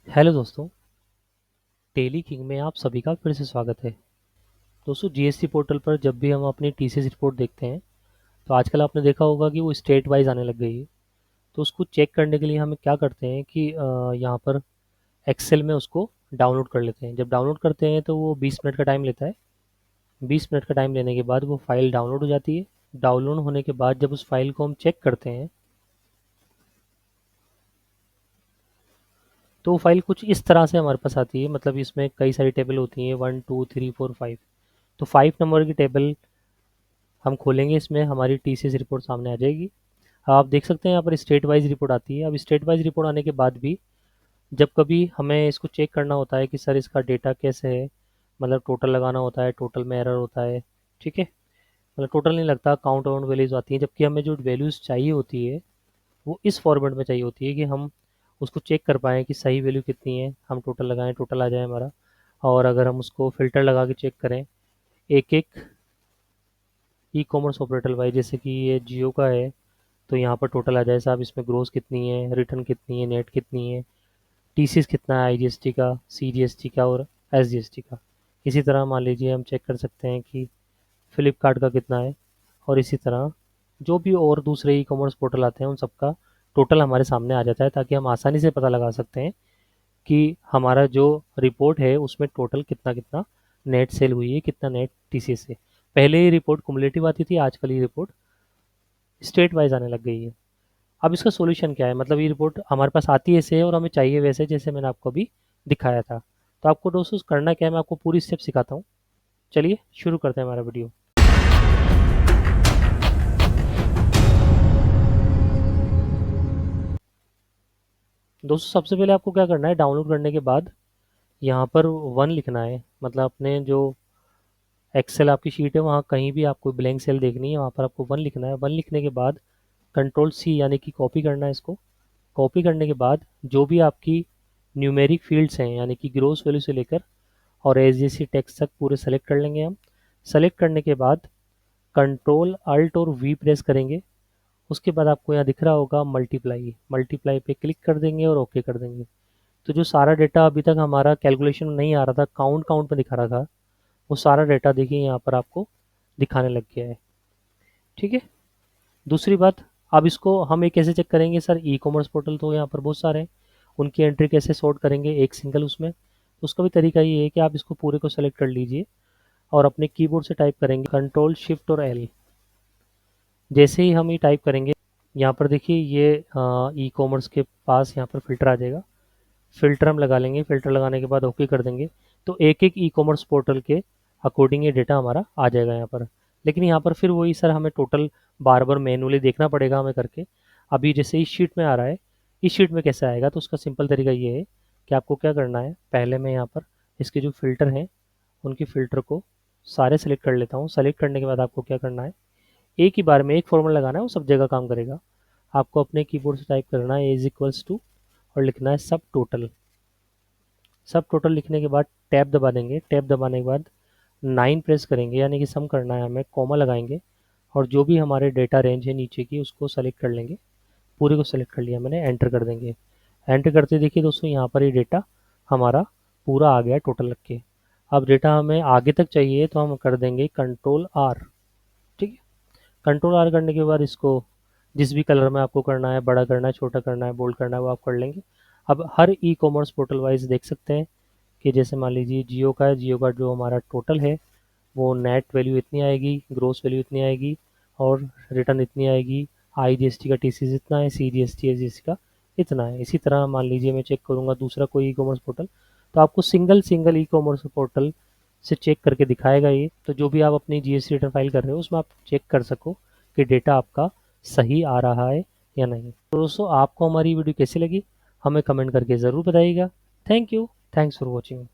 Hello दोस्तों, tele king में आप सभी का फिर से स्वागत है। दोस्तों, जीएसटी पोर्टल पर जब भी हम अपनी टीसीएस रिपोर्ट देखते हैं तो आजकल आपने देखा होगा कि वो स्टेट वाइज आने लग गई है। तो उसको चेक करने के लिए हम क्या करते हैं कि यहाँ पर एक्सेल में उसको डाउनलोड कर लेते हैं। जब डाउनलोड करते हैं तो वो 20 मिनट का टाइम लेता है। 20 मिनट का टाइम लेने के बाद वो फाइल डाउनलोड हो जाती है। डाउनलोड होने के बाद जब उस फाइल को हम चेक करते हैं तो वो फाइल कुछ इस तरह से हमारे पास आती है। मतलब इसमें कई सारी टेबल होती हैं, 1 2 3 4 5। तो 5 नंबर की टेबल हम खोलेंगे, इसमें हमारी टीसीएस रिपोर्ट सामने आ जाएगी। अब आप देख सकते हैं यहाँ पर स्टेट वाइज रिपोर्ट आती है। अब स्टेट वाइज रिपोर्ट आने के बाद भी जब कभी हमें इसको चेक करना होता है कि सर इसका डेटा कैसे है, मतलब टोटल लगाना होता है, टोटल में एरर होता है। ठीक है, मतलब टोटल नहीं लगता, काउंट अराउंड वैल्यूज आती हैं, जबकि हमें जो वैल्यूज चाहिए होती है वो इस फॉर्मेट में चाहिए होती है कि हम उसको चेक कर पाएँ कि सही वैल्यू कितनी है, हम टोटल लगाएं, टोटल आ जाए हमारा। और अगर हम उसको फिल्टर लगा के चेक करें एक एक ई कॉमर्स ऑपरेटर वाइज, जैसे कि ये जियो का है तो यहाँ पर टोटल आ जाए साहब, इसमें ग्रोस कितनी है, रिटर्न कितनी है, नेट कितनी है, टीसीएस कितना है, आईजीएसटी का, सीजीएसटी का और एसजीएसटी का। इसी तरह मान लीजिए हम चेक कर सकते हैं कि फ्लिपकार्ट का कितना है। और इसी तरह जो भी और दूसरे ई कॉमर्स पोर्टल आते हैं उन सबका टोटल हमारे सामने आ जाता है, ताकि हम आसानी से पता लगा सकते हैं कि हमारा जो रिपोर्ट है उसमें टोटल कितना कितना नेट सेल हुई है, कितना नेट टीसीएस है। पहले ये रिपोर्ट कुमुलेटिव आती थी, आजकल ये रिपोर्ट स्टेट वाइज आने लग गई है। अब इसका सॉल्यूशन क्या है? मतलब ये रिपोर्ट हमारे पास आती है ऐसे और हमें चाहिए वैसे, जैसे मैंने आपको अभी दिखाया था। तो आपको दोस्तों करना क्या है, मैं आपको पूरी स्टेप सिखाता हूँ। चलिए शुरू करते हैं हमारा वीडियो। दोस्तों, सबसे पहले आपको क्या करना है, डाउनलोड करने के बाद यहाँ पर 1 लिखना है। मतलब अपने जो एक्सेल आपकी शीट है वहाँ कहीं भी आपको ब्लैंक सेल देखनी है, वहाँ पर आपको 1 लिखना है। 1 लिखने के बाद कंट्रोल सी यानी कि कॉपी करना है इसको। कॉपी करने के बाद जो भी आपकी न्यूमेरिक फील्ड्स हैं, यानी कि ग्रोस वैल्यू से लेकर और एस जैसी टेक्स्ट तक पूरे सेलेक्ट कर लेंगे हम। सेलेक्ट करने के बाद कंट्रोल अल्ट और वी प्रेस करेंगे। उसके बाद आपको यहाँ दिख रहा होगा मल्टीप्लाई, मल्टीप्लाई पे क्लिक कर देंगे और ओके कर देंगे। तो जो सारा डेटा अभी तक हमारा कैलकुलेशन में नहीं आ रहा था, काउंट काउंट में दिखा रहा था, वो सारा डेटा देखिए यहाँ पर आपको दिखाने लग गया है। ठीक है। दूसरी बात, अब इसको हम एक कैसे चेक करेंगे सर, ई कॉमर्स पोर्टल तो यहाँ पर बहुत सारे हैं, उनकी एंट्री कैसे सॉर्ट करेंगे एक सिंगल उसमें। तो उसका भी तरीका ये है कि आप इसको पूरे को सेलेक्ट कर लीजिए और अपने कीबोर्ड से टाइप करेंगे कंट्रोल शिफ्ट और एल। जैसे ही हम ये टाइप करेंगे यहाँ पर देखिए ये ई कॉमर्स के पास यहाँ पर फिल्टर आ जाएगा। फिल्टर हम लगा लेंगे, फिल्टर लगाने के बाद ओके कर देंगे। तो एक एक ई कॉमर्स पोर्टल के अकॉर्डिंग ये डेटा हमारा आ जाएगा यहाँ पर। लेकिन यहाँ पर फिर वही सर, हमें टोटल बार बार मैनुअली देखना पड़ेगा हमें करके। अभी जैसे इस शीट में आ रहा है, इस शीट में कैसे आएगा? तो उसका सिंपल तरीका ये है कि आपको क्या करना है, पहले मैं यहाँ पर इसके जो फिल्टर हैं उनकी फ़िल्टर को सारे सेलेक्ट कर लेता हूँ। सेलेक्ट करने के बाद आपको क्या करना है, एक ही बार में एक फॉर्मूला लगाना है, वो सब जगह काम करेगा। आपको अपने कीबोर्ड से टाइप करना है इज इक्वल्स टू और लिखना है सब टोटल। सब टोटल लिखने के बाद टैब दबा देंगे। टैब दबाने के बाद 9 प्रेस करेंगे, यानी कि सम करना है हमें, कॉमा लगाएंगे और जो भी हमारे डेटा रेंज है नीचे की उसको सेलेक्ट कर लेंगे। पूरे को सेलेक्ट कर लिया मैंने, एंटर कर देंगे। एंटर करते देखिए दोस्तों यहाँ पर ये डेटा हमारा पूरा आ गया टोटल रख के। अब डेटा हमें आगे तक चाहिए तो हम कर देंगे कंट्रोल आर। ठीक है। कंट्रोल आर करने के बाद इसको जिस भी कलर में आपको करना है, बड़ा करना है, छोटा करना है, बोल्ड करना है, वो आप कर लेंगे। अब हर ई कॉमर्स पोर्टल वाइज देख सकते हैं कि जैसे मान लीजिए जियो का है, जियो का जो हमारा टोटल है वो नेट वैल्यू इतनी आएगी, ग्रोस वैल्यू इतनी आएगी और रिटर्न इतनी आएगी। आईजीएसटी का टीसीएस इतना है, सीजीएसटी एसजीएसटी का इतना है। इसी तरह मान लीजिए मैं चेक करूंगा दूसरा कोई ई कॉमर्स पोर्टल, तो आपको single single e commerce portal से चेक करके दिखाएगा ये। तो जो भी आप अपनी जीएसटी रिटर्न फाइल कर रहे हो उसमें आप चेक कर सको कि डेटा आपका सही आ रहा है या नहीं। तो दोस्तों, आपको हमारी वीडियो कैसी लगी हमें कमेंट करके ज़रूर बताइएगा। Thank you, thanks for watching.